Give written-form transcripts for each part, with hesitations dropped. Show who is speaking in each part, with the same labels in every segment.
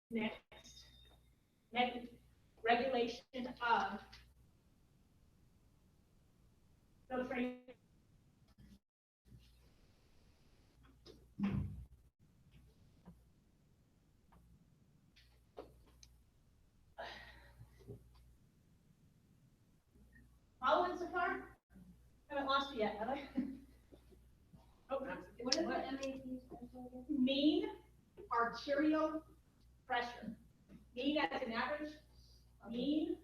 Speaker 1: Next, regulation of filtration. Following so far? Haven't lost you yet, have I? Oh,
Speaker 2: What is the MAP stand for again?
Speaker 1: mean arterial pressure. Mean as an average, mean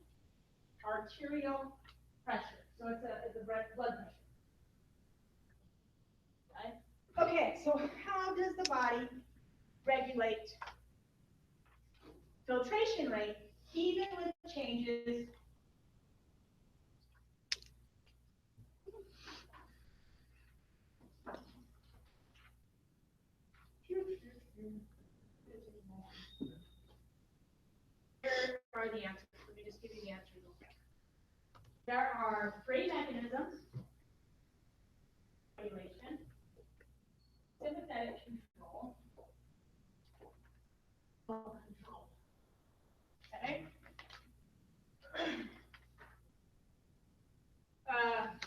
Speaker 1: arterial pressure. So it's a blood pressure. Right? Okay, so how does the body regulate filtration rate even with changes Here are the answers. Let me just give you the answers real quick. There are three mechanisms: regulation, sympathetic control, control. Okay.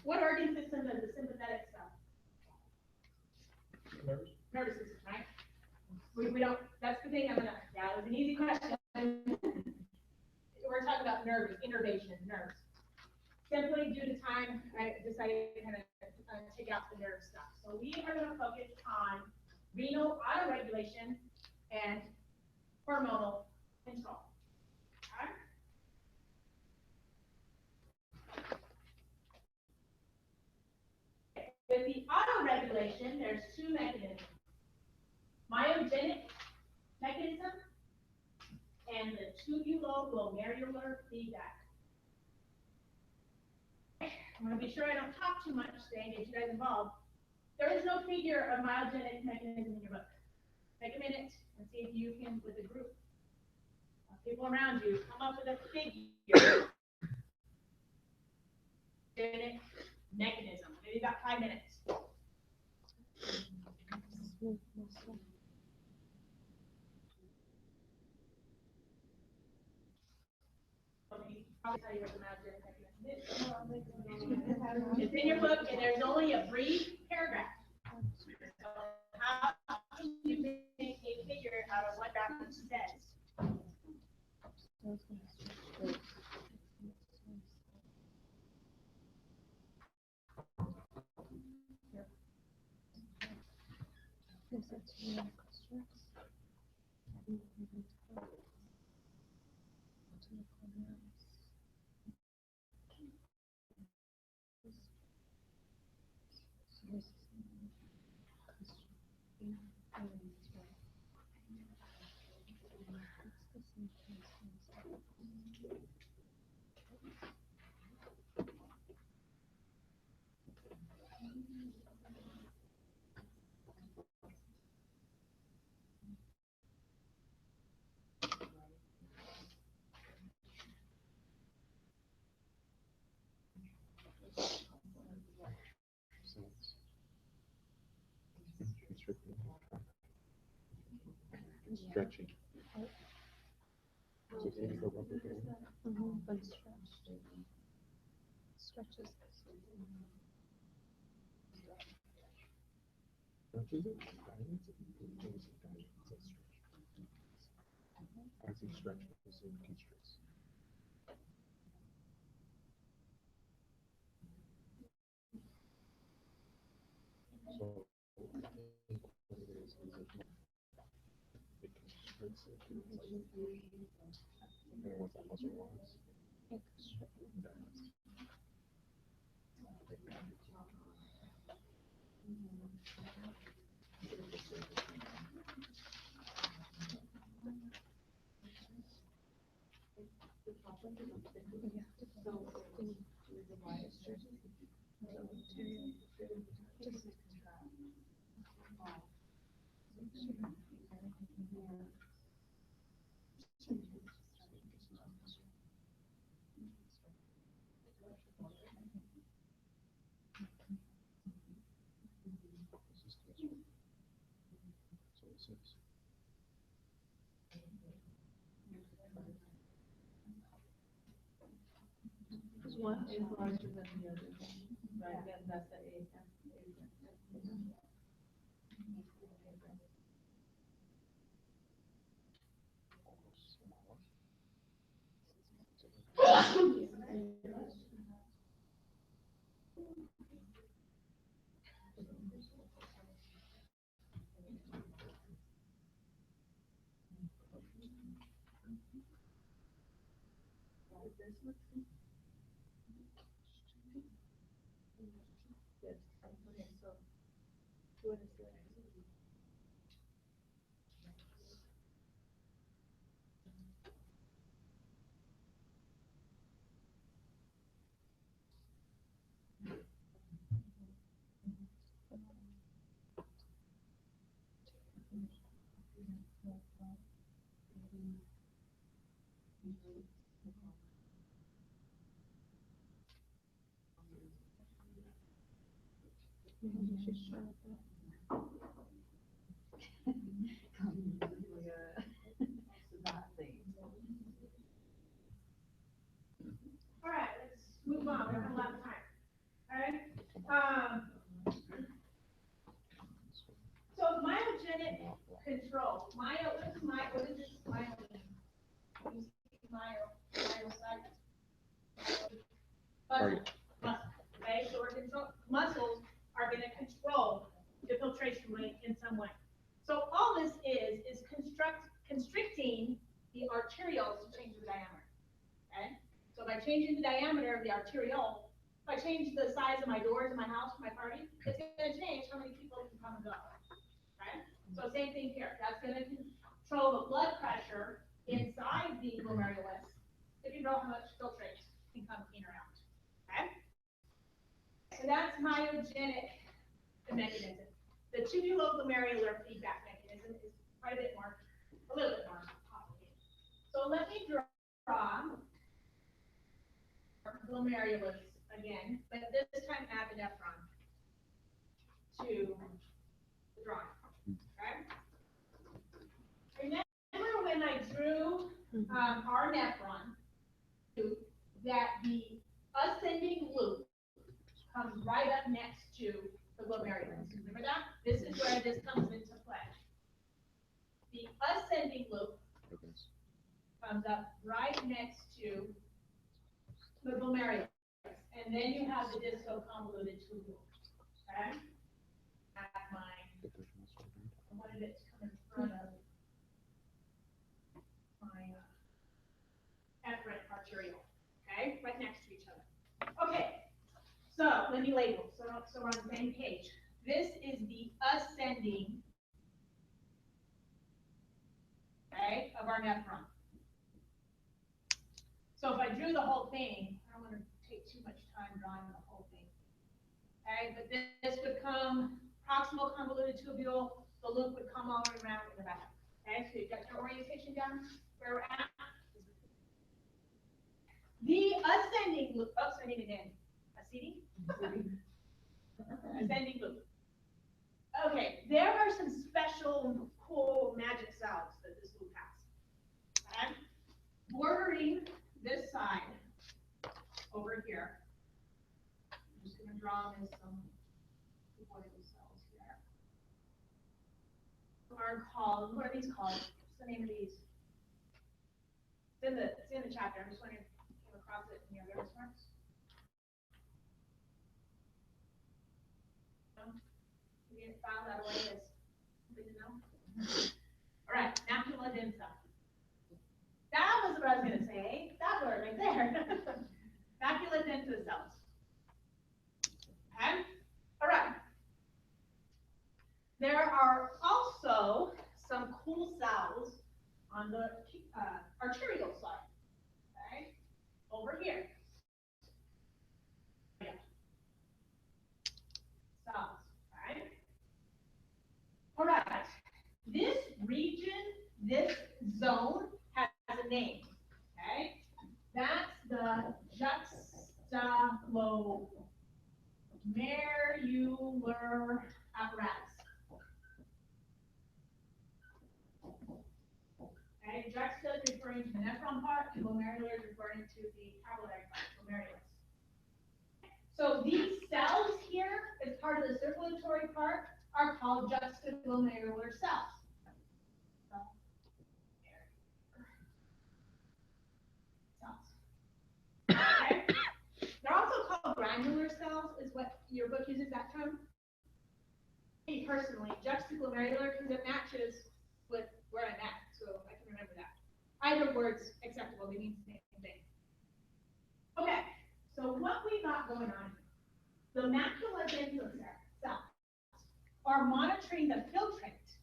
Speaker 1: What organ system does the sympathetic stuff? Nervous system, right? We don't. That's the thing. Yeah, it was an easy question. We're talking about nerves, innervation, nerves. Simply due to time, I decided to kind of take out the nerve stuff. So we are going to focus on renal autoregulation and hormonal control. Okay? With the autoregulation, there's two mechanisms: myogenic mechanism and the tubuloglomerular feedback. I'm going to be sure I don't talk too much today and get you guys involved. There is no figure of myogenic mechanism in your book. Take a minute and see if you can, with a group of people around you, come up with a figure. Mechanism. Maybe about 5 minutes. I'll tell you what the myogenic mechanism is. It's in your book, and there's only a brief paragraph. So how can you make a figure out of what that says?
Speaker 3: Stretching. So can you go up again?
Speaker 4: When stretched. Stretches.
Speaker 3: Stretches it? Guidance? Guidance. As you stretch, so you can stress. So I think what it is it constricts it. And once that muscle wants, that
Speaker 4: One
Speaker 5: is larger than the other one, right? Then that's the A. Yes, okay, so what is the
Speaker 1: All right, let's move on, we don't have a lot of time. All right, so myogenic control, what is this myocyte? Muscle, okay, so muscles are gonna control the filtration rate in some way. So all this is constricting the arterioles to change the diameter, okay? So by changing the diameter of the arteriole, if I change the size of my doors in my house for my party, it's gonna change how many people can come and go, okay? So same thing here, that's gonna control the blood pressure inside the glomerulus to control how much filtrate can come in or out, okay? So that's myogenic mechanism. The tubuloglomerular feedback mechanism is quite a little bit more complicated. So let me draw glomerulus again, but this time add the nephron to the drawing. Okay? Remember when I drew our nephron, that the ascending loop comes right up next to the glomerulus. Remember that? This is where this comes into play. The ascending loop comes up right next to the glomerulus. And then you have the discoconvoluted tubule. Okay? I wanted it to come in front of my efferent arteriole. Okay? Right next to each other. Okay. So let me label so we're on the same page. This is the ascending, okay, of our nephron. So if I drew the whole thing, I don't want to take too much time drawing the whole thing. Okay, but this would come proximal convoluted tubule, the loop would come all the way around in the back. Okay, so you've got your orientation down where we're at. The ascending loop, ascending again, ascending? Ascending loop. Okay, there are some special cool magic cells that this loop has. Okay? Bordering this side over here. I'm just going to draw this some avoidable cells here. Are called, what are these called? What's the name of these? It's in the chapter. I'm just wondering if you came across it in your other marks. We didn't file that away as something to know. All right, macula densa. That was what I was going to say. That word right there. Macula densa cells. Okay. All right. There are also some cool cells on the arterial side. Okay. Over here. Cells. Right. All right. This region, this zone has a name. Okay. That's the juxtalomerular apparatus. Okay, juxta is referring to the nephron part, and glomerular is referring to the capillary part, glomerulus. So these cells here, as part of the circulatory part, are called juxtaglomerular cells. Okay? They're also called granular cells, is what your book uses that term. Me personally, juxtaglomerular, because it matches with where I'm at, so I can remember that. Either word's acceptable, they mean the same thing. Okay, so what we got going on here, the macula densa cells are monitoring the filtrate.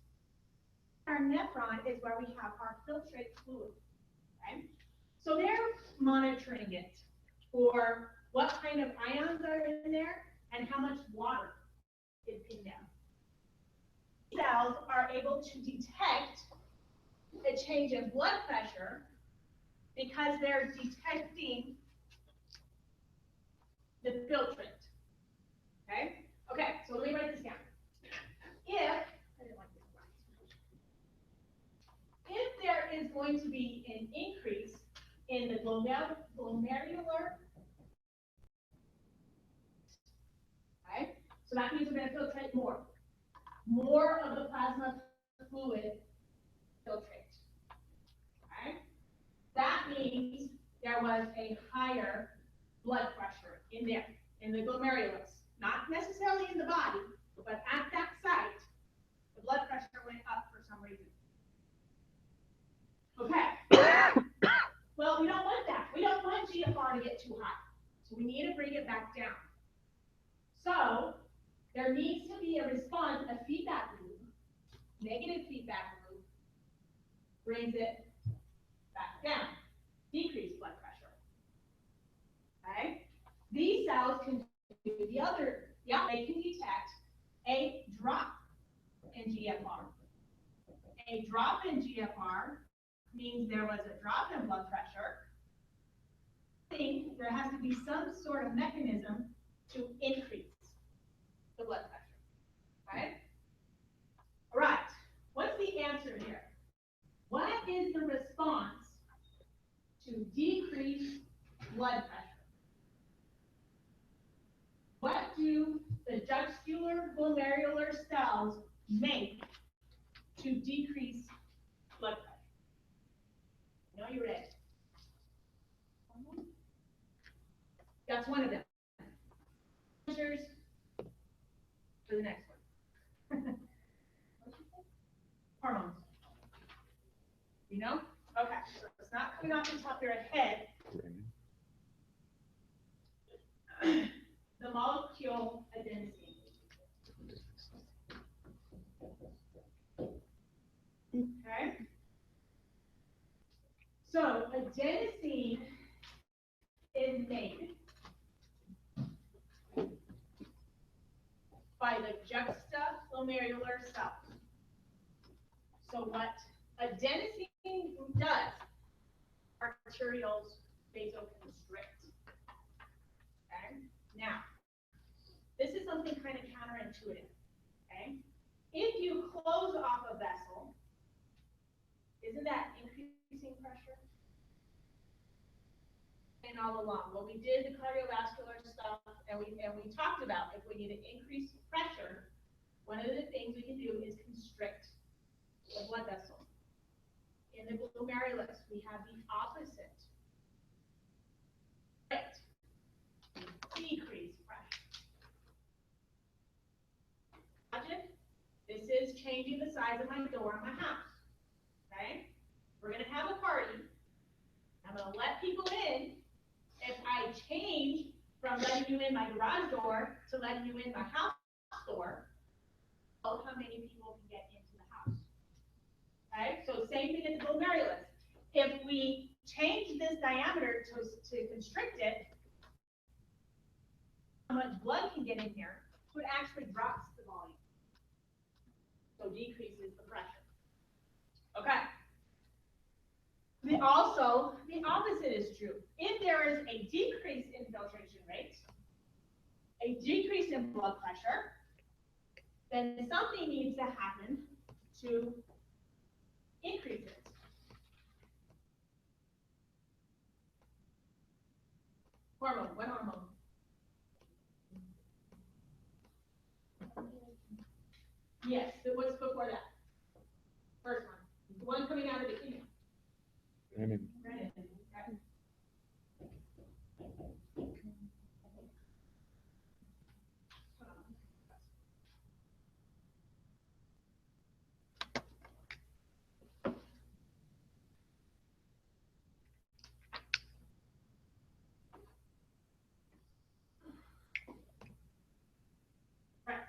Speaker 1: Our nephron is where we have our filtrate fluid, okay? So they're monitoring it for what kind of ions are in there and how much water is in them. Cells are able to detect a change in blood pressure because they're detecting the filtrate. Okay? Okay, so let me write this down. If there is going to be an increase in the glomerular, okay, so that means we're going to filtrate more. More of the plasma fluid filtrate. Okay? That means there was a higher blood pressure in there, in the glomerulus. Not necessarily in the body, but at that site, the blood pressure went up for some reason. Okay. Well, we don't want that. We don't want GFR to get too high. So we need to bring it back down. So there needs to be a response, a feedback loop, negative feedback loop, brings it back down, decrease blood pressure. Okay? These cells can do the other, yeah, they can detect a drop in GFR. A drop in GFR means there was a drop in blood pressure. I think there has to be some sort of mechanism to increase the blood pressure. Okay? All right. What's the answer here? What is the response to decrease blood pressure? What do the juxtalar glomerular cells make to decrease blood pressure? No, you're ready. That's one of them. Measures for the next one. Hormones. You know? Okay, so it's not coming off the top of your head. The molecule adenosine. Okay? So adenosine is made by the juxtaglomerular cells. So what adenosine does, arterioles vasoconstrict. Okay? Now, this is something kind of counterintuitive. Okay? If you close off a vessel, isn't that increasing pressure? And all along, when we did the cardiovascular stuff, and we talked about if we need to increase pressure, one of the things we can do is constrict the blood vessel. In the glomerulus, we have the opposite. Right. Decrease pressure. Imagine this is changing the size of my door in my house. Okay? We're gonna have a party. I'm gonna let people in. If I change from letting you in my garage door to letting you in my house door, how many people can get into the house? Okay, so same thing as the glomerulus. If we change this diameter to constrict it, how much blood can get in here, so it actually drops the volume. So decreases the pressure. Okay. Also, the opposite is true. If there is a decrease in filtration rate, a decrease in blood pressure, then something needs to happen to increase it. Hormone, what hormone? out of the kidney?
Speaker 3: Renin.
Speaker 1: Renin. Okay. Right.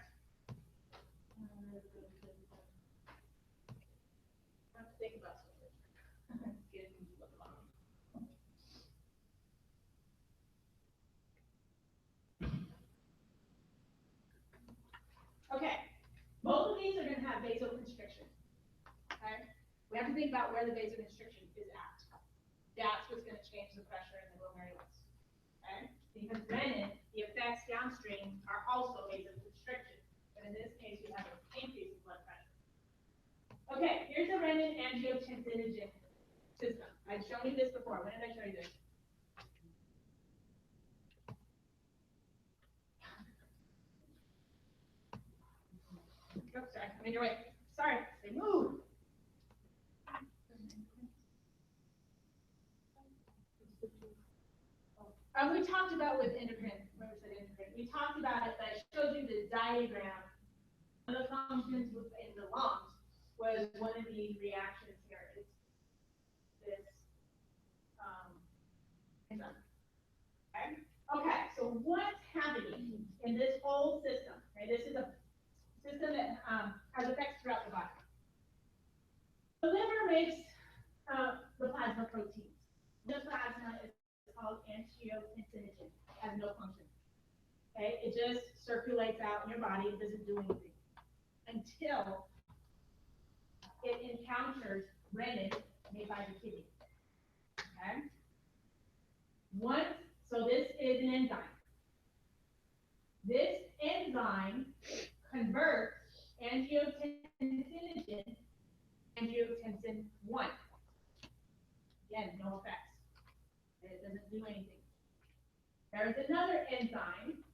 Speaker 1: I have to think about something. Get it to look along. Okay, both of these are gonna have vasoconstriction. Okay, we have to think about where the vasoconstriction is at. That's what's gonna change the pressure in the glomerulus. Okay, because renin, the effects downstream are also vasoconstriction, but in this case, we have an increase in blood pressure. Okay, here's the renin-angiotensinogen system. I've shown you this before. When did I show you this? Oops, sorry, I'm in your way. Sorry, they move. We talked about with endocrine, remember said endocrine, we talked about it, but I showed you the diagram. One of the functions in the lungs was one of these reactions here. It's this enzyme. Okay? Okay, so what's happening in this whole system? Okay, this is a system that has effects throughout the body. The liver makes the plasma proteins. The plasma is called angiotensinogen. It has no function. Okay, it just circulates out in your body. It doesn't do anything until it encounters renin made by the kidney. Okay. So this is an enzyme. This enzyme converts angiotensinogen, angiotensin 1. Again, no effects. It doesn't do anything. There's another enzyme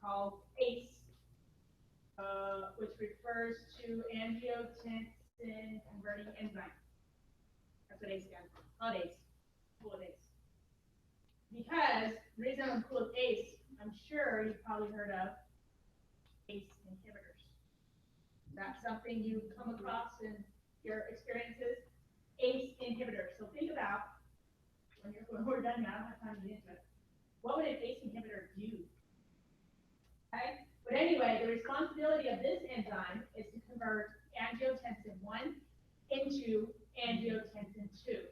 Speaker 1: called ACE, which refers to angiotensin converting enzyme. That's what ACE stands for. Not ACE. Full of ACE. Because the reason I'm cool with ACE, I'm sure you've probably heard of ACE inhibitors. That's something you've come across in your experiences. ACE inhibitors. So think about when we're done now, I don't have time to get into it. What would an ACE inhibitor do? Okay? But anyway, the responsibility of this enzyme is to convert angiotensin 1 into angiotensin 2.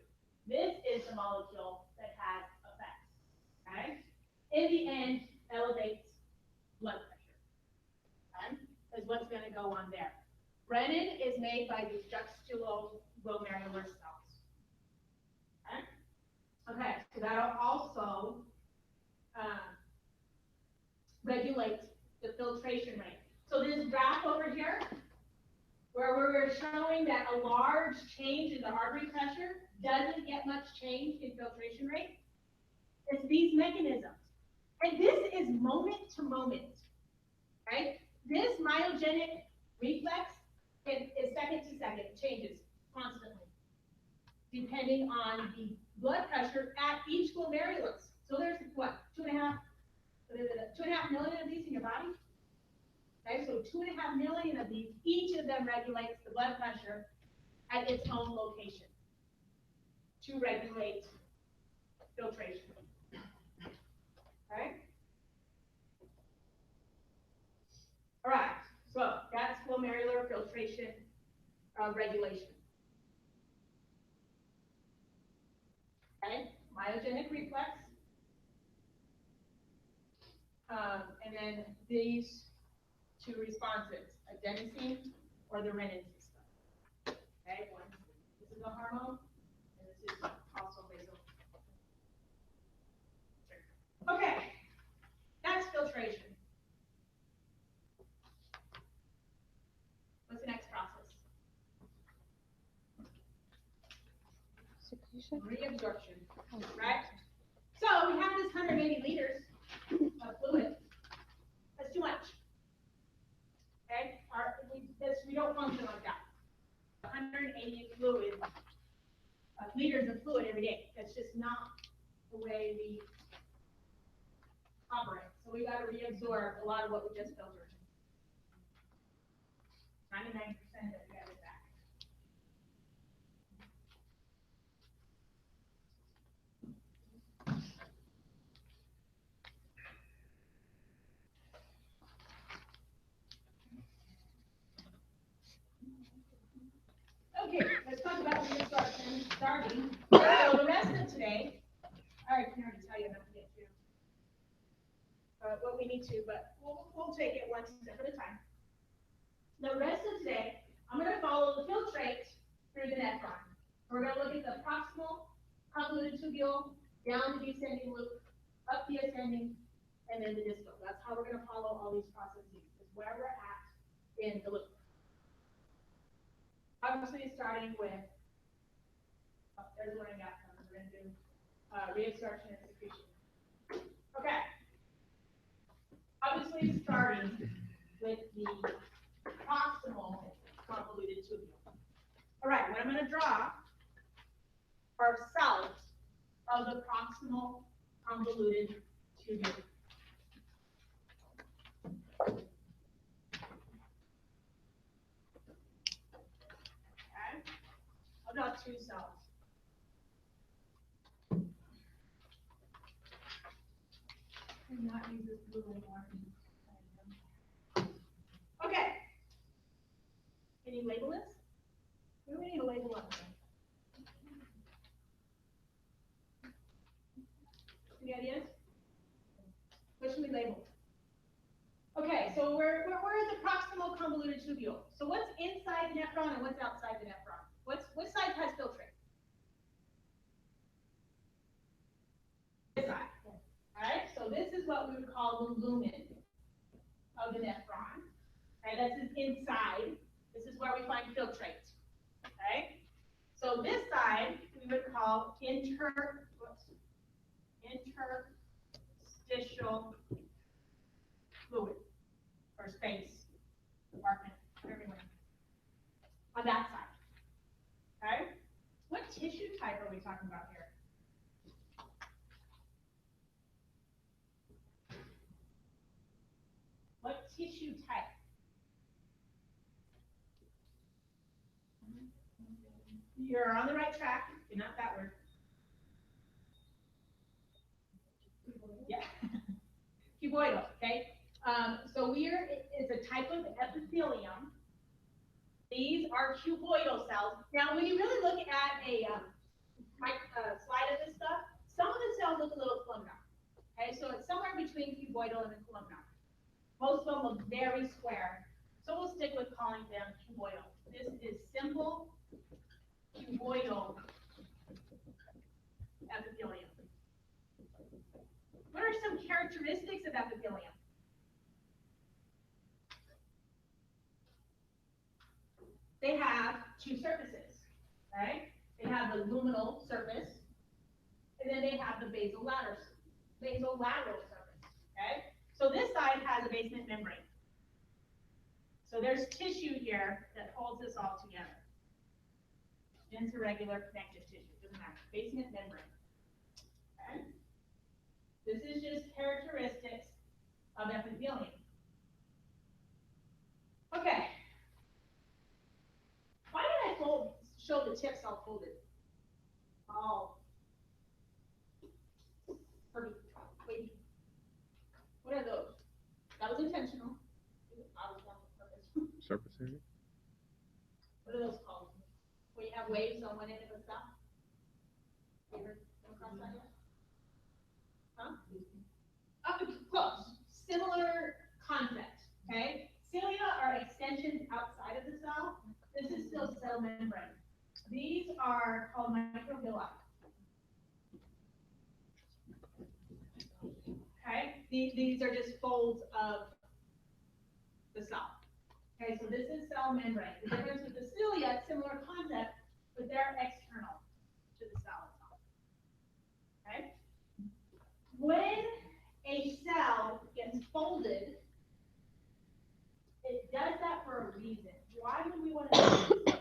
Speaker 1: This is the molecule that has effects. Okay? In the end, elevates blood pressure. Okay? Is what's going to go on there. Renin is made by these juxtaglomerular cells. Okay? Okay, so that'll also regulate the filtration rate. So this graph over here, where we're showing that a large change in the artery pressure doesn't get much change in filtration rate, it's these mechanisms. And this is moment to moment, right? This myogenic reflex is second to second, it changes constantly, depending on the blood pressure at each glomerulus. So there's what, 2.5 million of these in your body? Okay, so 2.5 million of these, each of them regulates the blood pressure at its own location to regulate filtration. Okay? All right, so that's glomerular filtration regulation. Okay, myogenic reflex. And then these two responses, adenosine or the renin system. Okay, this is a hormone, and this is also basal. Okay, that's filtration. What's the next process?
Speaker 4: Secretion.
Speaker 1: Reabsorption, right? So we have this 180 liters of fluid. That's too much. Okay, we don't function like that. 180 fluid liters of fluid every day. That's just not the way we operate. So we gotta reabsorb a lot of what we just filtered. 99% of it got it back. Okay, let's talk about reabsorption starting. So the rest of today, I can already tell you enough to get through what we need to, but we'll take it one step at a time. The rest of today, I'm gonna follow the filtrate through the nephron. We're gonna look at the proximal convoluted tubule, down the descending loop, up the ascending, and then the distal. That's how we're gonna follow all these processes, is where we're at in the loop. Obviously, starting with, there's one I got, we're gonna do reabsorption and secretion. Okay. Obviously, starting with the proximal convoluted tubule. All right, what I'm gonna draw are cells of the proximal convoluted tubule. Okay, I'll draw two cells. And not use this blue anymore. Okay. Can you label this? What do we need to label on? Any ideas? What should we label? Okay, so we're at the proximal convoluted tubule. So what's inside the nephron and what's outside the nephron? What side has filtrate? This side. All right, so this is what we would call the lumen of the nephron. Okay, that's inside. This is where we find filtrate. Okay, so this side we would call interstitial fluid or space, compartment, whatever you want. On that side. Okay, what tissue type are we talking about here? What tissue type? You're on the right track. You're not that word. Yeah. Cuboidal, okay? So it's a type of epithelium. These are cuboidal cells. Now, when you really look at a slide of this stuff, some of the cells look a little columnar. Okay, so it's somewhere between cuboidal and columnar. Most of them look very square. So we'll stick with calling them cuboidal. This is simple cuboidal epithelium. What are some characteristics of epithelium? They have two surfaces, right? They have the luminal surface, and then they have the basolateral surface, okay? So this side has a basement membrane. So there's tissue here that holds this all together. Interregular connective tissue, doesn't matter, basement membrane, okay? This is just characteristics of epithelium. Okay. Why did I show the tips all folded? Oh. Wait. What are those? That was intentional. I was on purpose.
Speaker 3: Surface area?
Speaker 1: What are those called? When you have waves on one end of a cell? You ever come across that yet? Huh? Close. Similar concept, okay? Cilia are extensions outside of the cell. This is still cell membrane. These are called microvilli. Okay? These are just folds of the cell. Okay, so this is cell membrane. The difference with the cilia, similar concept, but they're external to the cell itself. Okay? When a cell gets folded, it does that for a reason. Why would we want to do this?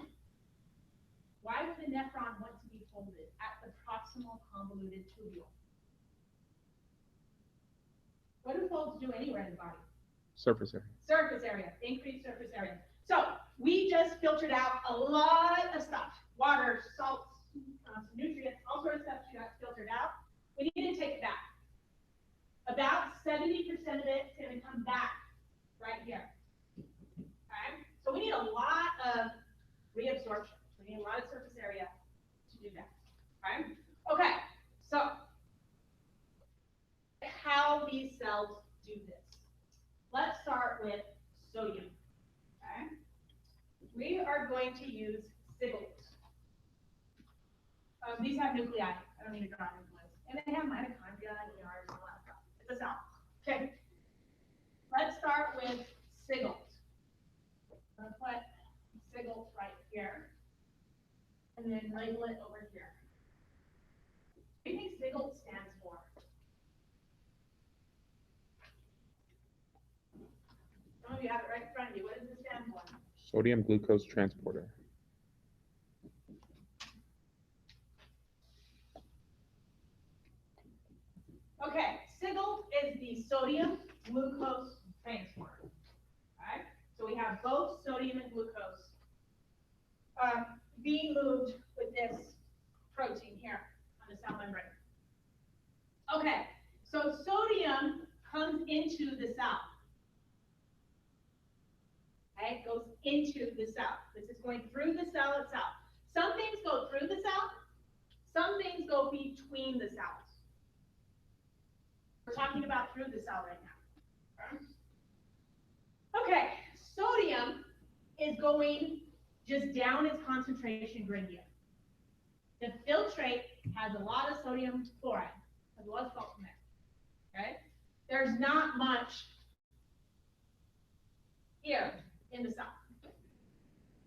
Speaker 1: Why would the nephron want to be folded? tubule? What do folds do anywhere in the body?
Speaker 3: Surface area.
Speaker 1: Surface area, increased surface area. So we just filtered out a lot of stuff, water, salts, some nutrients, all sorts of stuff got filtered out. We need to take it back. About 70% of it's going to come back right here. Okay? So we need a lot of reabsorption. We need a lot of surface area to do that. Okay? Okay, so how these cells do this. Let's start with sodium. Okay? We are going to use Siggles. These have nuclei. I don't need to draw nucleus. And they have mitochondria and ERs and all that stuff. It's a cell. Okay. Let's start with Siggles. I'm going to put Siggles right here. And then label it over here. What do you think Siggles stands for? Some of you have it right in front of you. What does it stand for?
Speaker 3: Sodium glucose transporter.
Speaker 1: Okay, Siggles is the sodium glucose transporter. Alright, so we have both sodium and glucose being moved with this protein here on the cell membrane. Okay, so sodium comes into the cell. Okay, it goes into the cell. This is going through the cell itself. Some things go through the cell, some things go between the cells. We're talking about through the cell right now. Okay, sodium is going just down its concentration gradient. The filtrate has a lot of sodium chloride, has a lot of salt in there. Okay, there's not much here in the cell.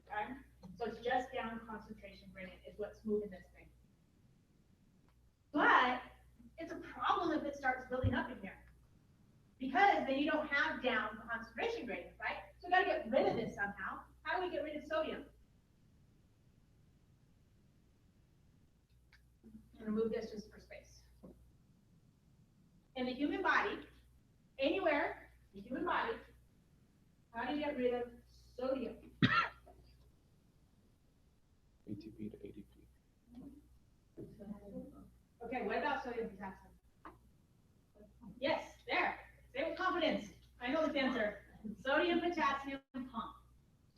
Speaker 1: Okay, so it's just down concentration gradient is what's moving this thing. But it's a problem if it starts building up in here, because then you don't have down concentration gradient, right? So we got to get rid of this somehow. How do we get rid of sodium? I'm going to move this just for space. In the human body, anywhere in the human body, how do you get rid of sodium?
Speaker 3: ATP to ADP.
Speaker 1: Okay, what about sodium potassium? Yes, there. Say with confidence. I know this answer. Sodium potassium pump.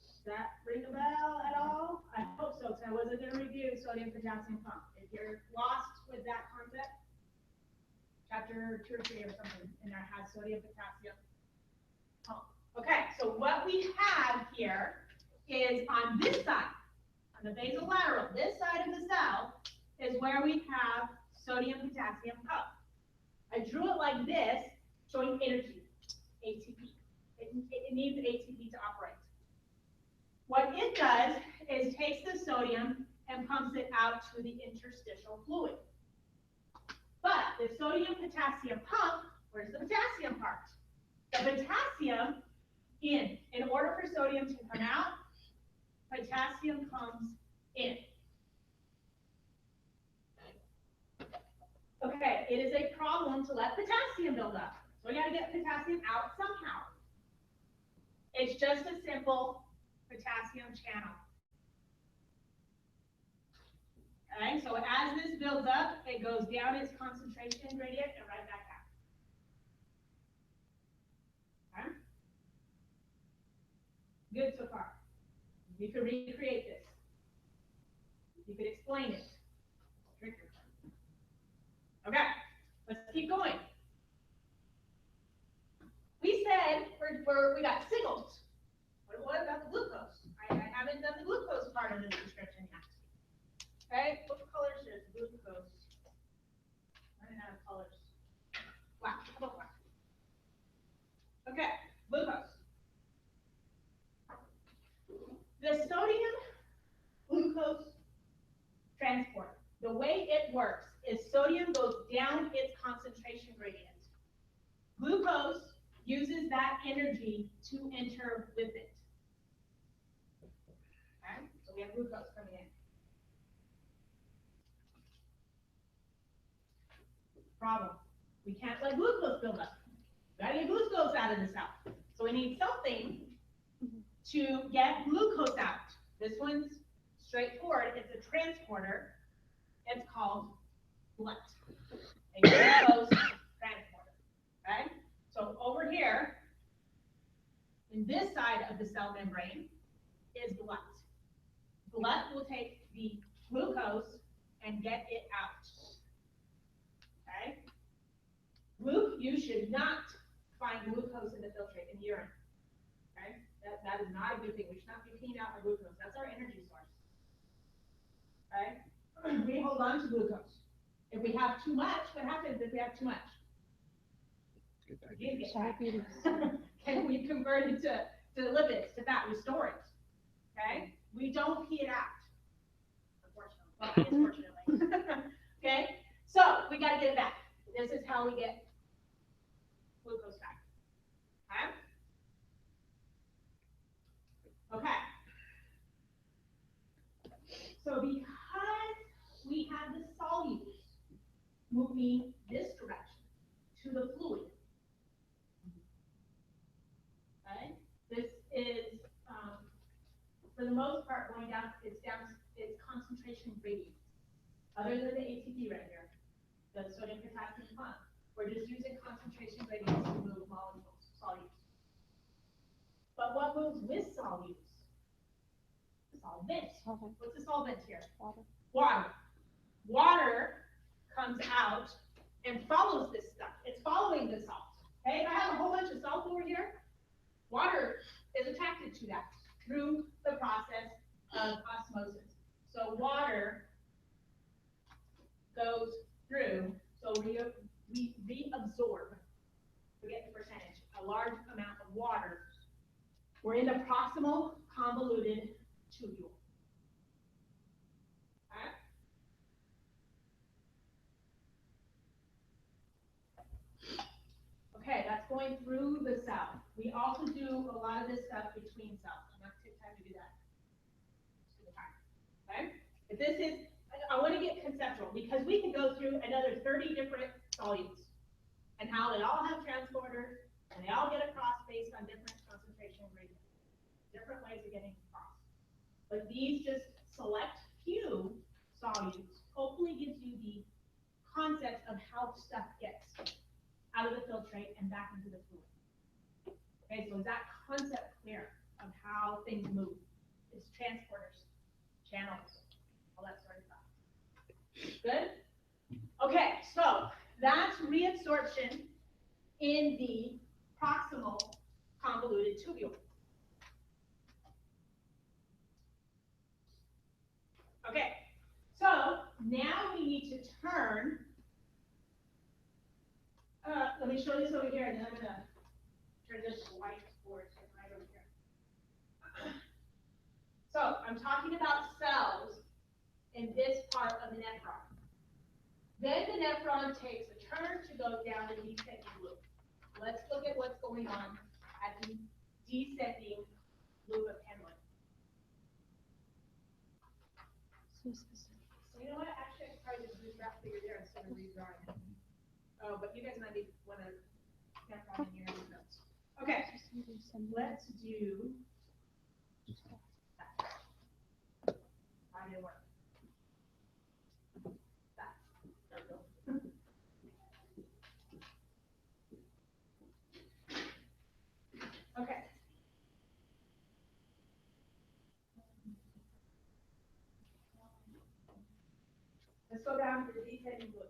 Speaker 1: Does that ring a bell at all? I hope so, because I wasn't going to review sodium potassium pump. If you're lost with that concept, chapter 2 or 3 or something in there has sodium potassium pump. Okay, so what we have here is on this side, on the basolateral, this side of the cell is where we have sodium potassium pump. I drew it like this, showing energy, ATP. It needs ATP to operate. What it does is takes the sodium and pumps it out to the interstitial fluid. But the sodium potassium pump, where's the potassium part? The potassium in order for sodium to come out, potassium comes in. Okay, it is a problem to let potassium build up. So we got to get potassium out somehow. It's just a simple potassium channel. Okay, so as this builds up, it goes down its concentration gradient and right back out. Okay? Good so far. You could recreate this. You could explain it. Trick your turn. Okay, let's keep going. We said we got Siggles. What about the glucose? I haven't done the glucose part of this description yet. Okay, what color should glucose? Running out of colors. Black. How about black? Okay, glucose. The sodium glucose transport, the way it works is sodium goes down its concentration gradient. Glucose uses that energy to enter with it. Okay, so we have glucose coming in. Problem. We can't let glucose build up. We gotta get glucose out of the cell. So we need something to get glucose out. This one's straightforward. It's a transporter. It's called GLUT, a glucose transporter. Okay? So over here, in this side of the cell membrane, is GLUT. GLUT will take the glucose and get it out. Okay? You should not find glucose in the filtrate, in the urine. Okay? That is not a good thing. We should not be peeing out our glucose. That's our energy source. Okay? We hold on to glucose. If we have too much, what happens if we have too much? You get fat.
Speaker 4: Diabetes.
Speaker 1: Can we convert it to lipids, to fat? We store it. Okay? We don't pee it out. Unfortunately. Okay? So we gotta get it back. This is how we get glucose back. Okay? Okay. So because we have the solutes moving this direction to the fluid, okay? This is, for the most part, going down, it's concentration gradient. Other than the ATP right here, the sodium potassium bond, we're just using concentration gradients to move molecules, solutes. But what moves with solutes? Solvent. What's the solvent here?
Speaker 4: Water.
Speaker 1: Water. Water comes out and follows this stuff. It's following the salt. Okay, if I have a whole bunch of salt over here, water is attracted to that through the process of osmosis. So water goes through, so we reabsorb, forget the percentage, a large amount of water. We're in the proximal convoluted tubule. Okay, that's going through the cell. We also do a lot of this stuff between cells. I'm not taking time to do that. Okay? But this is, I want to get conceptual because we can go through another 30 different solutes and how they all have transporters and they all get across based on different concentration gradients, different ways of getting across. But these just select few solutes hopefully gives you the concept of how stuff gets out of the filtrate and back into the fluid. Okay, so is that concept clear of how things move? It's transporters, channels, all that sort of stuff. Good? Okay, so that's reabsorption in the proximal convoluted tubule. Okay, so now we need to turn. Let me show this over here, and then I'm gonna turn this whiteboard right over here. So I'm talking about cells in this part of the nephron. Then the nephron takes a turn to go down the descending loop. Let's look at what's going on at the descending loop of Henle.
Speaker 4: So specific.
Speaker 1: So you know what? Actually, I should probably just redraw figure there instead of redrawing it. Oh, but you guys might be want to nephron in your notes. Okay, let's do. I didn't work. That. There we go. Okay. Let's go down to the descending loop.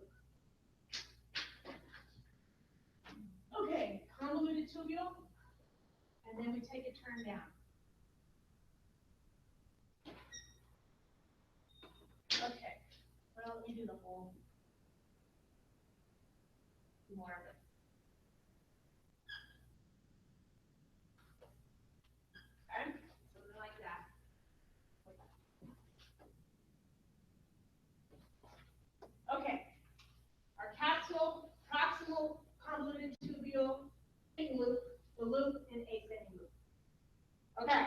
Speaker 1: Okay, convoluted tubule, and then we take a turn down. Okay, well, let me do the whole, more of it. Okay, something like that. Okay, our capsule, proximal convoluted tubule, loop, the loop, and ascending loop. Okay,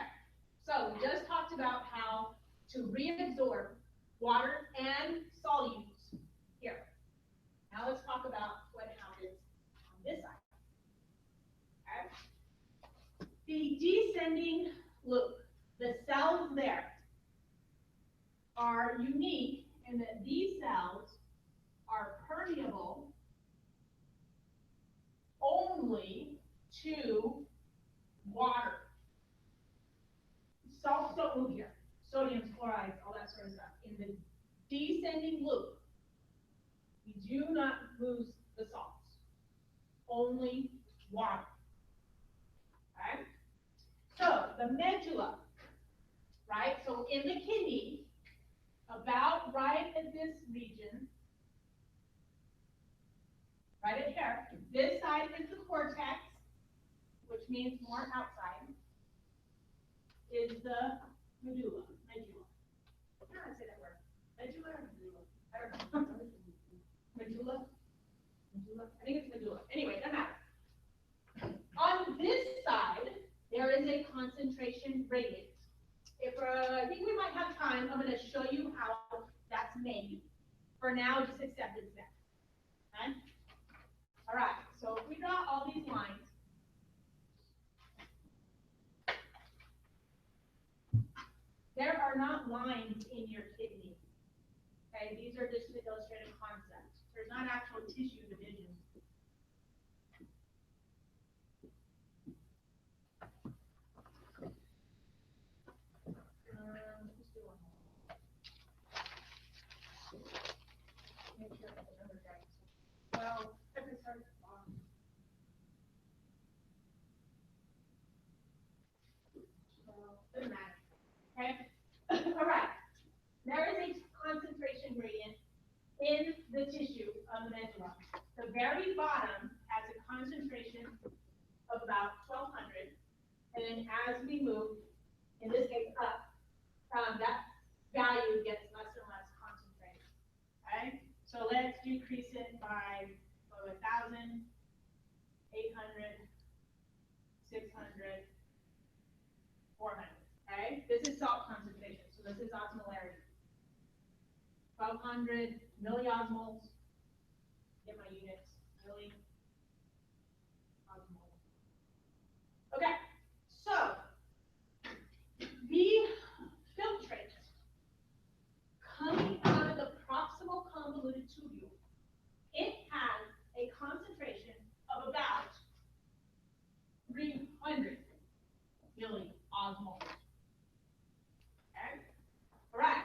Speaker 1: so we just talked about how to reabsorb water and solutes here. Now let's talk about permeable only to water. Salts don't move here. Sodium, chlorides, all that sort of stuff. In the descending loop, we do not lose the salts, only water. Okay? So the medulla, right? So in the kidney, about right at this region, right at here, this side is the cortex, which means more outside, is the medulla. Medulla. How do I say that word? Medulla or medulla? I don't know. Medulla? Medulla? I think it's medulla. Anyway, it doesn't matter. On this side, there is a concentration gradient. If I think we might have time, I'm going to show you how that's made. For now, just accept it's there. Okay? All right. So if we draw all these lines, there are not lines in your kidney. Okay, these are just the illustrated concepts. There's not actual tissue division. Let's do one more. Make sure I remember right. Well, if it starts at the bottom. Well, doesn't matter. Okay. All right. There is a concentration gradient in the tissue of the medulla. The very bottom has a concentration of about 1200, and then as we move, in this case up, that value gets less and less concentrated. Okay, so let's decrease it by 1,000, 800, 600, 400. Okay, this is salt concentration, so this is osmolarity. 1,200 milliosmoles. Get my units. Milli. Osmol. Okay, so the filtrate coming out of the proximal convoluted tubule, it has a concentration of about 300 milliosmoles. Okay, all right.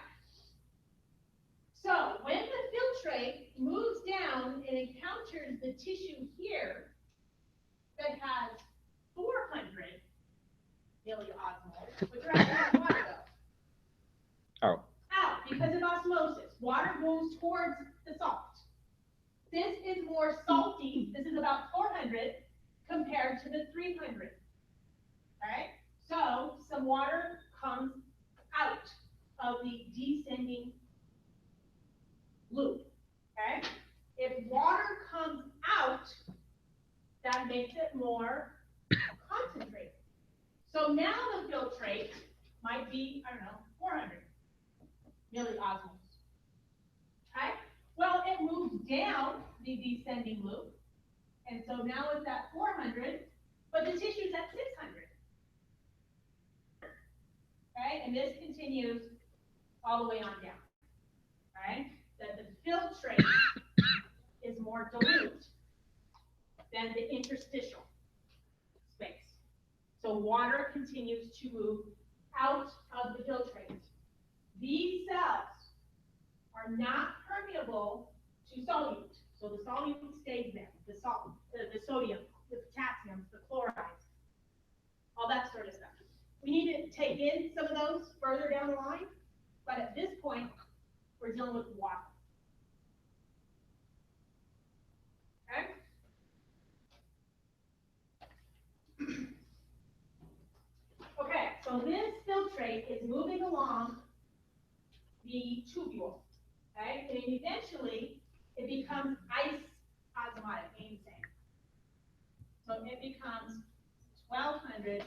Speaker 1: So when the filtrate moves down and encounters the tissue here that has 400 milliosmoles, which are actually water though.
Speaker 3: Out.
Speaker 1: Out, because of osmosis. Water moves towards the salt. This is more salty. This is about 400 compared to the 300. Okay? So some water comes out of the descending loop. Okay? If water comes out, that makes it more concentrated. So now the filtrate might be, I don't know, 400 milliosmoles. Okay? Well, it moves down the descending loop, and so now it's at 400, but the tissue's at 600. Okay? And this continues all the way on down. Right? That the filtrate is more dilute than the interstitial space. So water continues to move out of the filtrate. These cells are not permeable to solute. So the solute stays there, the salt, the sodium, the potassium, the chlorides, all that sort of stuff. We need to take in some of those further down the line, but at this point, we're dealing with water. Okay? Okay, so this filtrate is moving along the tubule, okay? And eventually, it becomes ice-osmotic, ain't the same. So it becomes 1,200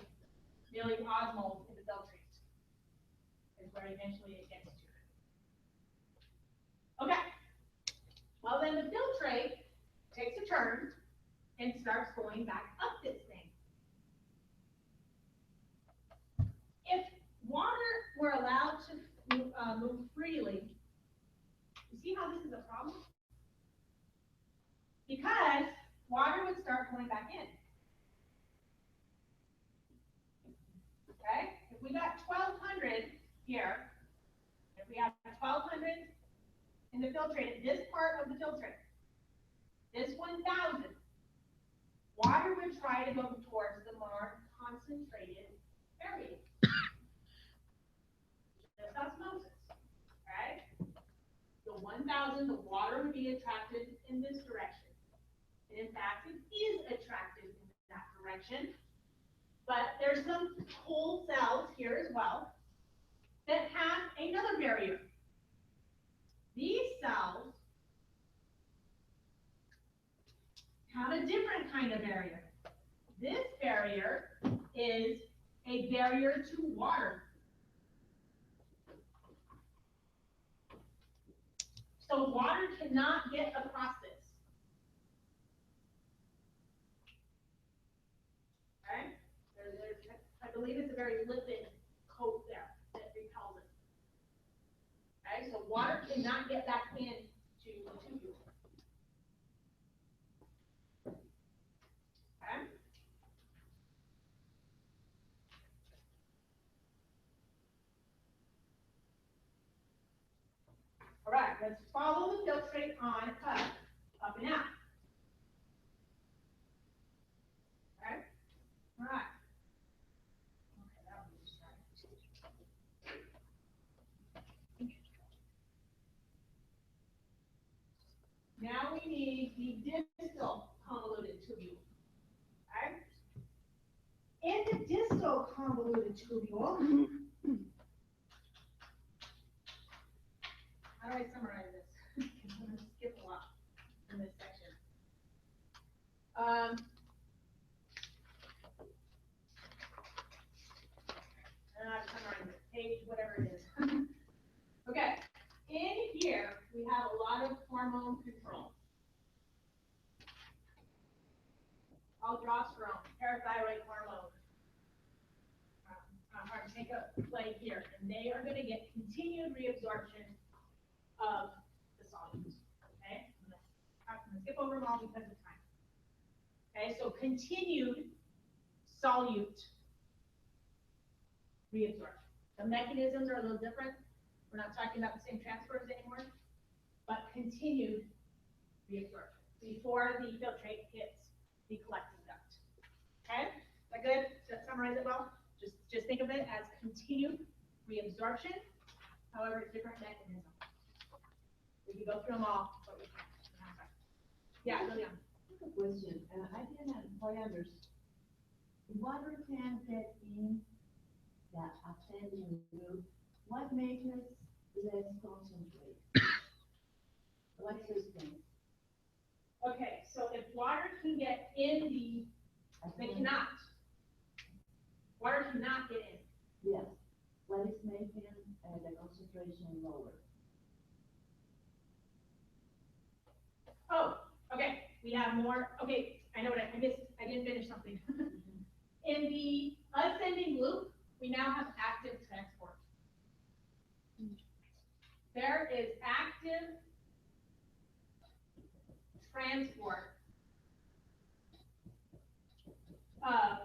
Speaker 1: milliosmoles in the filtrate, is where eventually it gets to. Okay, well then the filtrate takes a turn and starts going back up this thing. If water were allowed to move freely, you see how this is a problem? because water would start going back in. Okay, if we got 1,200 here, if we have 1,200 in the filtrate, this part of the filtrate, this 1,000, water would try to go towards the more concentrated area. Just osmosis, right? The 1,000, the water would be attracted in this direction. And in fact, it is attracted in that direction. But there's some whole cells here as well that have another barrier. These cells have a different kind of barrier. This barrier is a barrier to water. So water cannot get across this. Okay? I believe it's a very lipid coat there that repels it. Okay, so water cannot get back into the tubule. Okay? All right, let's follow the filtrate on up and out. Okay? All right. Okay, that one is right. Now we need the distal convoluted tubule. Okay? In the distal convoluted tubule, how do I summarize this? Because I'm going to skip a lot in this section. I don't know how to summarize it. Page, whatever it is. Okay. In here, we have a lot of hormone control. Aldosterone, parathyroid hormone, take a play here, and they are going to get continued reabsorption of the solutes. Okay, I'm going to skip over them all because of time. Okay, so continued solute reabsorption. The mechanisms are a little different. We're not talking about the same transporters anymore, but continued reabsorption before the filtrate hits the collecting duct. Okay, is that good? Does that summarize it well? Just think of it as continued reabsorption, however, it's different mechanism. We can go through them all, but we can't. Yeah, Lilian.
Speaker 6: I have a question. I didn't quite understand. Water can get in that ascending loop. What makes it less concentrated? What system?
Speaker 1: Okay, so if water can get in they cannot. Water cannot get in.
Speaker 6: Yes. What is making the concentration lower?
Speaker 1: Oh, okay, we have more. Okay, I know what I missed. I didn't finish something. In the ascending loop, we now have active transport. There is active transport of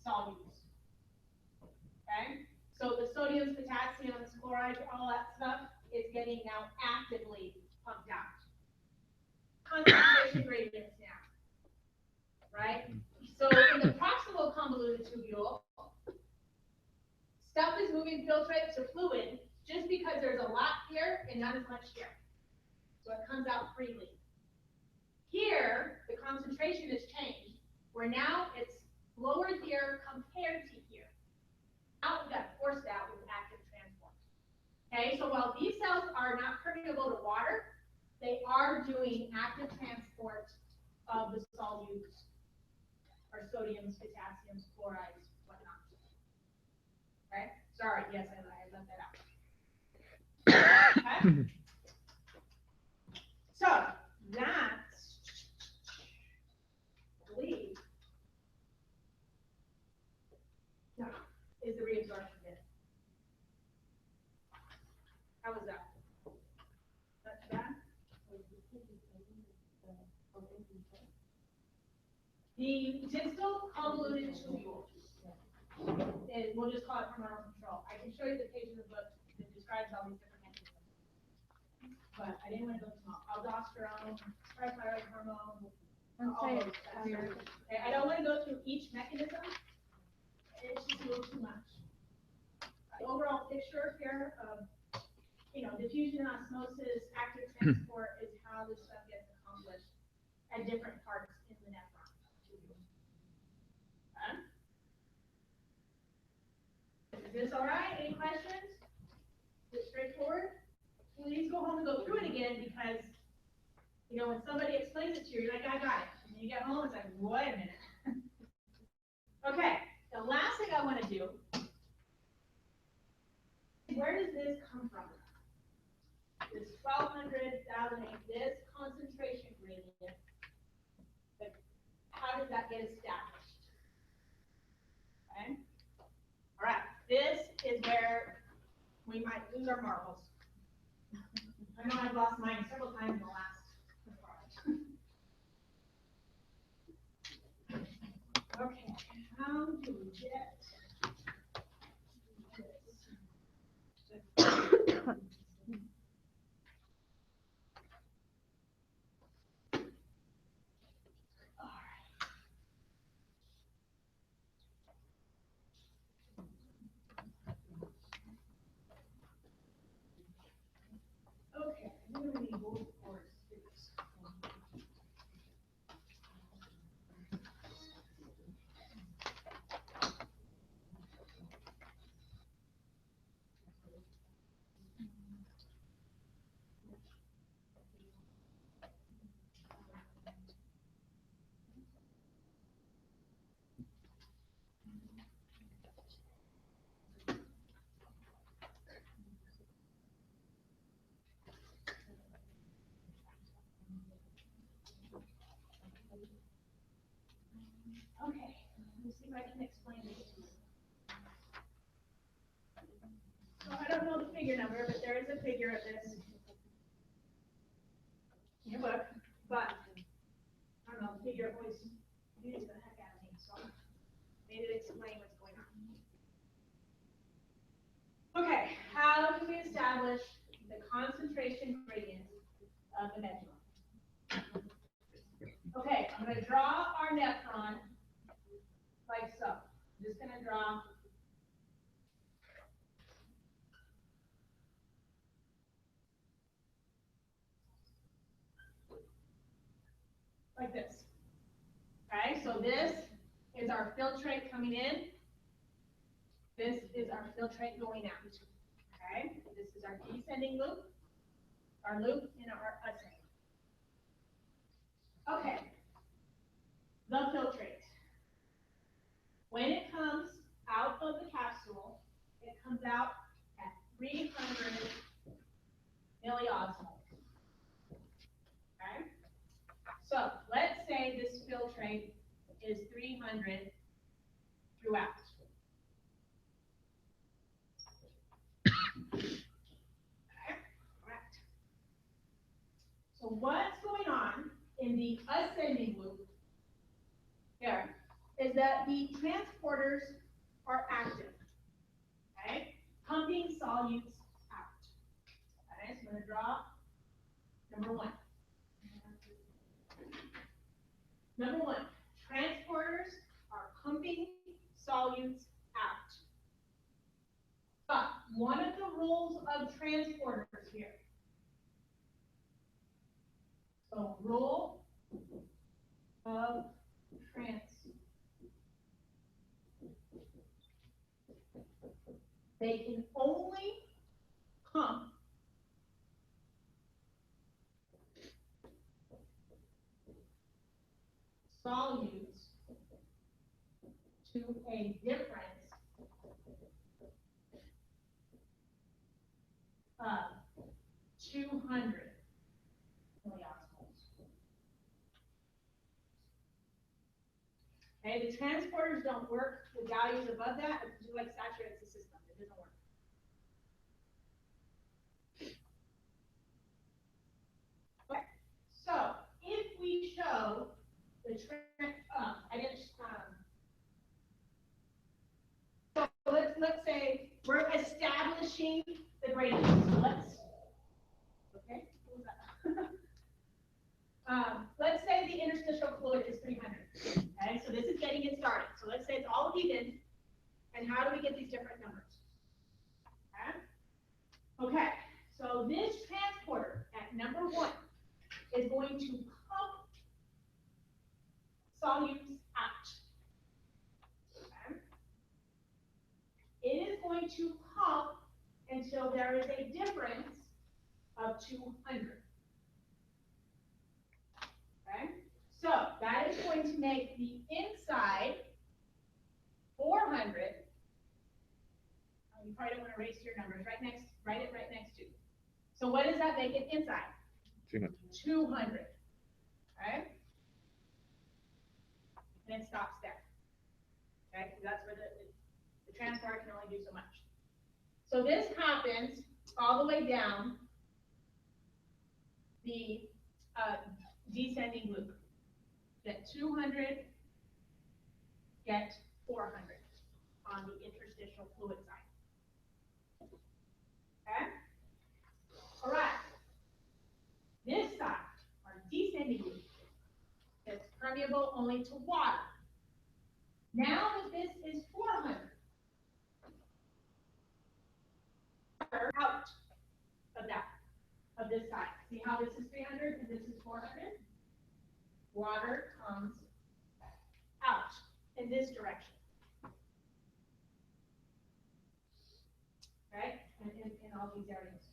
Speaker 1: solutes. Okay, so the sodiums, potassiums, chlorides, all that stuff is getting now actively pumped out. Concentration gradients now, right? So in the proximal convoluted tubule, stuff is moving filtrate to fluid just because there's a lot here and not as much here. So it comes out freely. Here, the concentration has changed, where now it's lower here compared to here. Now it got forced out with active transport. Okay, so while these cells are not permeable to water, they are doing active transport of the solutes, or sodiums, potassiums, chlorides, whatnot. Okay, sorry, yes, I left that out. Okay, so that's, I believe, is the reabsorption bit. How was that? Not too bad? The distal convoluted tubule is, we'll just call it hormonal control. I can show you the page of the book that describes all these different mechanisms. But I didn't want to go too long. Aldosterone, parathyroid hormone, all those stuff. Okay, I don't want to go through each mechanism. It's just a little too much. The overall picture here of, diffusion, osmosis, active transport is how this stuff gets accomplished at different parts in the nephron. Is this all right? Any questions? Is it straightforward? Please go home and go through it again because, when somebody explains it to you, you're like, I got it. And then you get home, it's like, wait a minute. Okay, the last thing I want to do, where does this come from? This 1200, 1008, this concentration gradient, how does that get established? Okay, all right, this is where we might lose our marbles. I know I've lost mine several times in the last. Okay, how do we get this? Okay, I'm gonna need both cords to do this. Okay, let me see if I can explain this to you. So I don't know the figure number, but there is a figure of this in your book, but I don't know, the figure always confuses the heck out of me, so I made it explain what's going on. Okay, how do we establish the concentration gradient of the medulla? Okay, I'm going to draw our nephron like so. I'm just going to draw like this. Okay, so this is our filtrate coming in. This is our filtrate going out. Okay, this is our descending loop, our loop, and our ascending. Okay, the filtrate. When it comes out of the capsule, it comes out at 300 milliosmoles. Okay, so let's say this filtrate is 300 throughout. So what's going on in the ascending loop here is that the transporters are active, okay? Pumping solutes out. Okay, so I'm going to draw number one. Number one, transporters are pumping solutes out. But one of the rules of transporters here. So rule of transport. They can only pump solutes to a difference of 200 milliosmoles. Okay, the transporters don't work with values above that because it like saturates the system. It doesn't work. Okay, so if we show let's say the interstitial fluid is 300, okay? So this is getting it started. So let's say it's all heated, and how do we get these different numbers? Okay, so this transporter at number 1 is going to pump solutes out. Okay? It is going to pump until there is a difference of 200. Okay, so that is going to make the inside 400. You probably don't want to erase your numbers. Write it right next to. So what does that make it inside?
Speaker 3: 200.
Speaker 1: 200. Okay? And it stops there. Okay, because that's where the transporter can only do so much. So this happens all the way down the descending loop. Get 200, get 400 on the interstitial fluid side. Okay? All right. This side, our descending loop, is permeable only to water. Now that this is 400, water out of this side. See how this is 300 and this is 400? Water comes out in this direction. Okay? And in all these areas.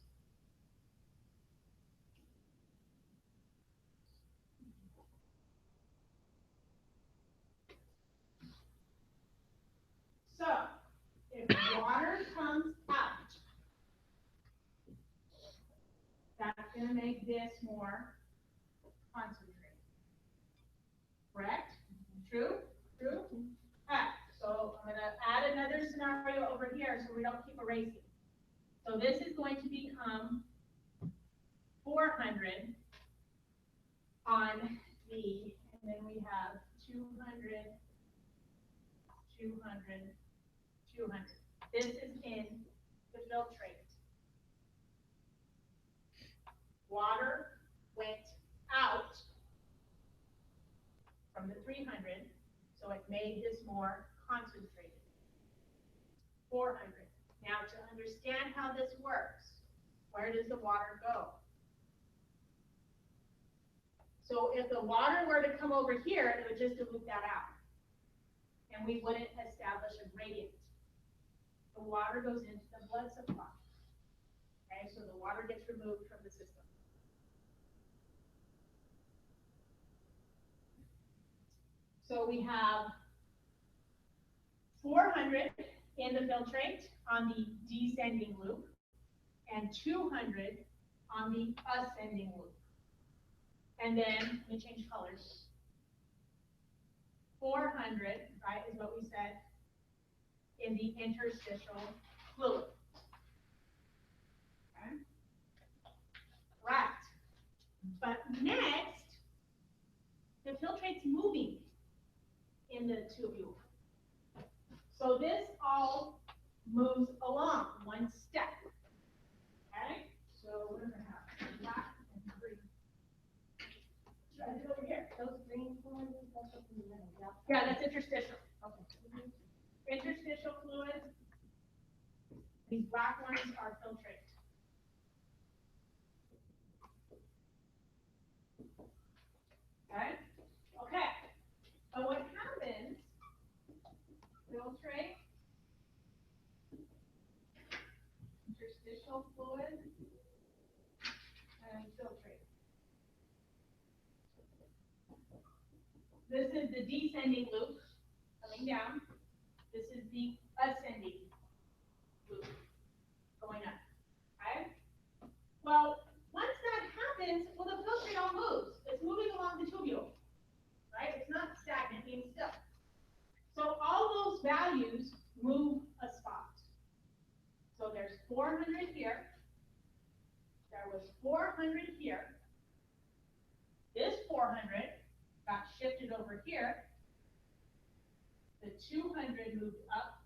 Speaker 1: So, if water comes out, that's going to make this more concentrated. Correct? True? True? Okay, so I'm going to add another scenario over here so we don't keep erasing. So this is going to become 400 on the, and then we have 200, 200, 200. This is in the filtrate. Water went out from the 300, so it made this more concentrated. 400. Now to understand how this works, where does the water go? So if the water were to come over here, it would just dilute that out. And we wouldn't establish a gradient. The water goes into the blood supply. Okay, so the water gets removed from the system. So we have 400 in the filtrate on the descending loop and 200 on the ascending loop. And then, let me change colors. 400, right, is what we said in the interstitial fluid. Okay. Right. But next, the filtrate's moving in the tubule. So this all moves along one step. Okay? So we're going to have black and green. Try it over here.
Speaker 2: Those green fluids, that's what's in the middle, yeah?
Speaker 1: Yeah, that's interstitial.
Speaker 2: Okay.
Speaker 1: Interstitial fluid. These black ones are filtrate. Okay? Okay. So what happens, filtrate, interstitial fluid, and filtrate. This is the descending loop coming down. This is the ascending loop going up. Okay? Well, once that happens, well, the filtrate all moves. It's moving along the tubule. Right? It's not stagnant, being still. So all those values move a spot. So there's 400 here. There was 400 here. This 400 got shifted over here. The 200 moved up.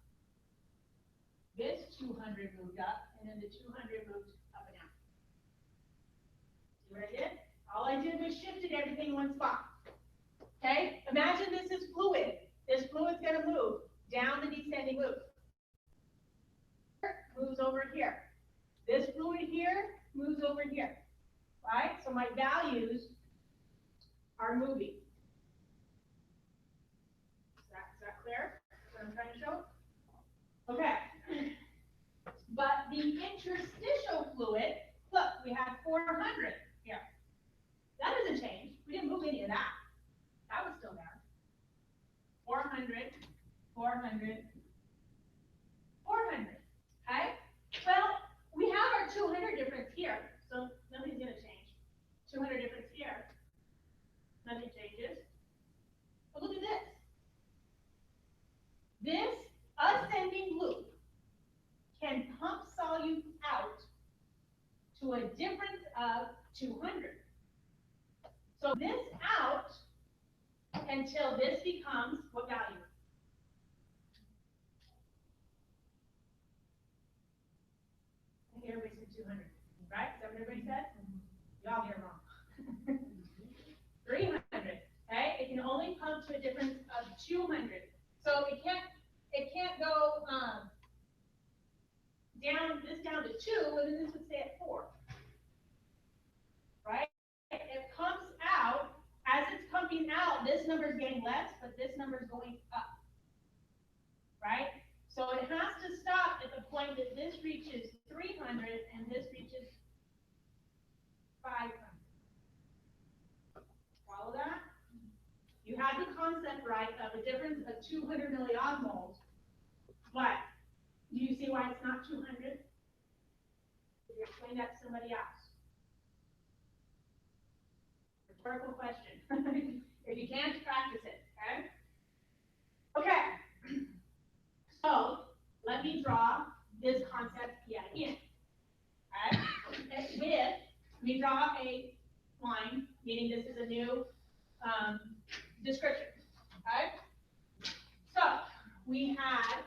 Speaker 1: This 200 moved up, and then the 200 moved up and out. See what I did? All I did was shifted everything one spot. Okay, imagine this is fluid. This fluid's gonna move down the descending loop. Moves over here. This fluid here moves over here, right? So my values are moving. Is that clear? What I'm trying to show? Okay. But the interstitial fluid, look, we have 400 here. That doesn't change. We didn't move any of that. That was still there. 400, 400, 400. Okay? Well, we have our 200 difference here, so nothing's gonna change. 200 difference here. Nothing changes. But look at this. This ascending loop can pump solute out to a difference of 200. So this out until this becomes what value? I think everybody said 200, right? Is that what everybody said? Y'all hear wrong. 300, okay? It can only pump to a difference of 200. So it can't go down to 2, and then this would stay at 4. Right? It pumps out, as it's pumping out, this number is getting less, but this number is going up. Right? So it has to stop at the point that this reaches 300 and this reaches 500. Follow that? You had the concept right of a difference of 200 milliosmoles, but do you see why it's not 200? You explain that to somebody else. Rhetorical question. If you can't, practice it, okay? Okay. So let me draw this concept yet again. Okay? Let me draw a line, meaning this is a new description. Okay? So we had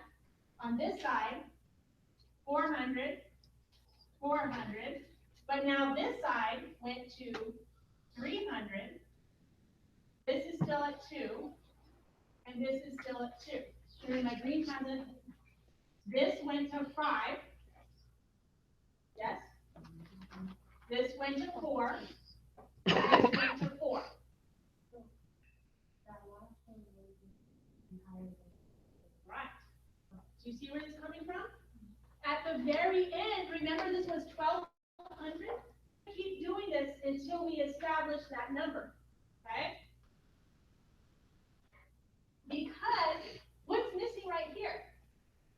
Speaker 1: on this side 400, 400, but now this side went to 300. This is still at 2, and this is still at 2. And then my green hasn't. This went to 5. Yes. This went to 4. This went to 4. Right. Do you see where this is coming from? At the very end, remember this was 1200? Keep doing this until we establish that number, okay? Because what's missing right here?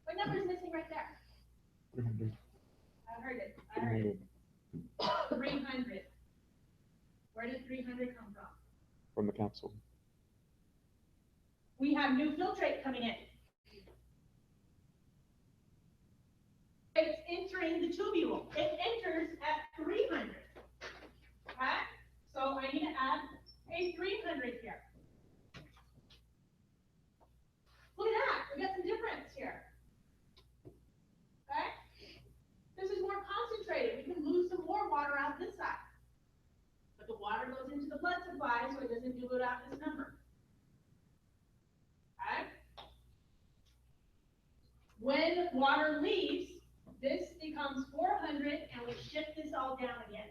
Speaker 1: What number is missing right there?
Speaker 3: 300.
Speaker 1: I heard it. I heard it. 300. Where did 300 come from?
Speaker 3: From the capsule.
Speaker 1: We have new filtrate coming in. It's entering the tubule. It enters at 300. Okay? So I need to add a 300 here. Look at that. We got some difference here. Okay? This is more concentrated. We can lose some more water out this side. But the water goes into the blood supply, so it doesn't dilute out this number. Okay? When water leaves, this becomes 400, and we shift this all down again.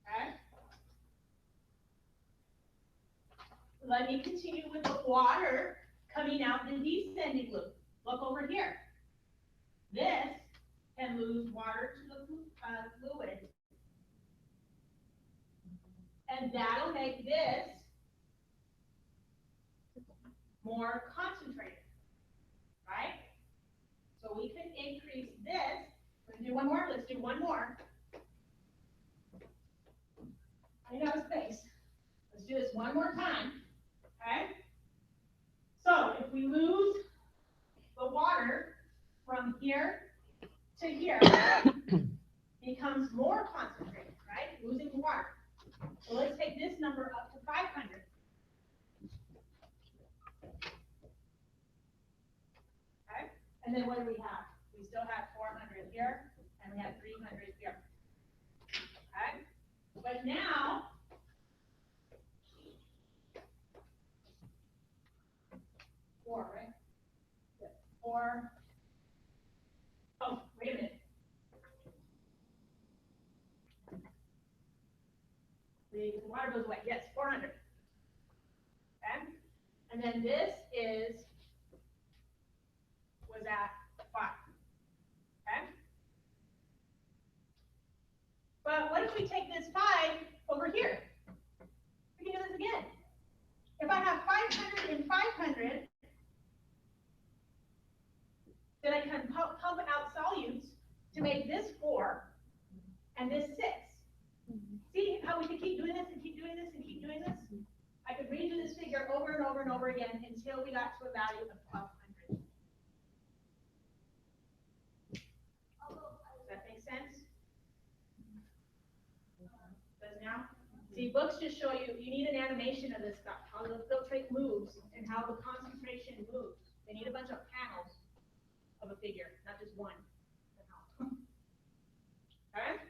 Speaker 1: Okay? Let me continue with the water coming out the descending loop. Look over here. This can lose water to the fluid. And that'll make this more concentrated, right? So we can increase this. We're gonna do one more. Let's do one more. I need to have space. Let's do this one more time. Okay? So if we lose the water from here to here, it becomes more concentrated, right? Losing water. So let's take this number up to 500. Okay? And then what do we have? We still have 400 here, and we have 300 here. Okay? What But now, four, right? Yeah, four. Oh, wait a minute. The water goes away, yes, 400. Okay, and then this was at 5. Okay? But what if we take this 5 over here? We can do this again. If I have 500 and 500, then I can pump out solutes to make this 4 and this 6. See how we could keep doing this and keep doing this and keep doing this? I could redo this figure over and over and over again until we got to a value of 1200. Does that make sense? Does now? See, books just show you, you need an animation of this stuff, how the filtrate moves and how the concentration moves. They need a bunch of panels of a figure, not just one. Okay?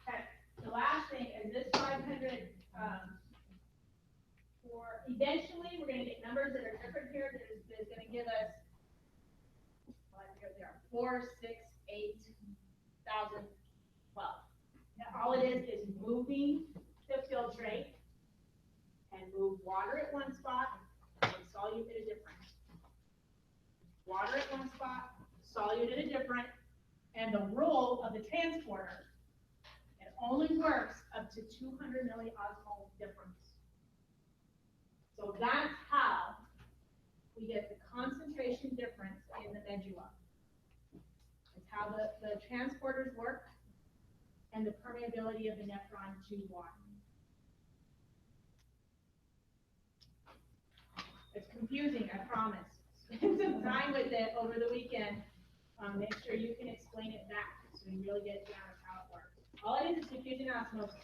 Speaker 1: Okay, the last thing is this 500, for eventually we're going to get numbers that are different here. That is going to give us, well, I forget what they are, 4, 6, 8,000, 12. Now all it is moving the filtrate and move water at one spot and solute at a different. Water at one spot, solute at a different, and the rule of the transporter, it only works up to 200 milliosmol difference. So that's how we get the concentration difference in the medulla. It's how the transporters work and the permeability of the nephron to water. It's confusing, I promise. Spend some time with it over the weekend. Make sure you can explain it back so you really get down to how it works. All it is diffusion osmosis.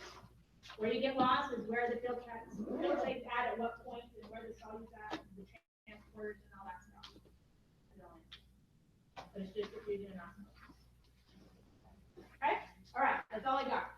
Speaker 1: Where you get lost is where the filtrate's at what point, and where the solutes at, and the transporters and all that stuff. But it's just diffusion and osmosis. Okay? All right, that's all I got.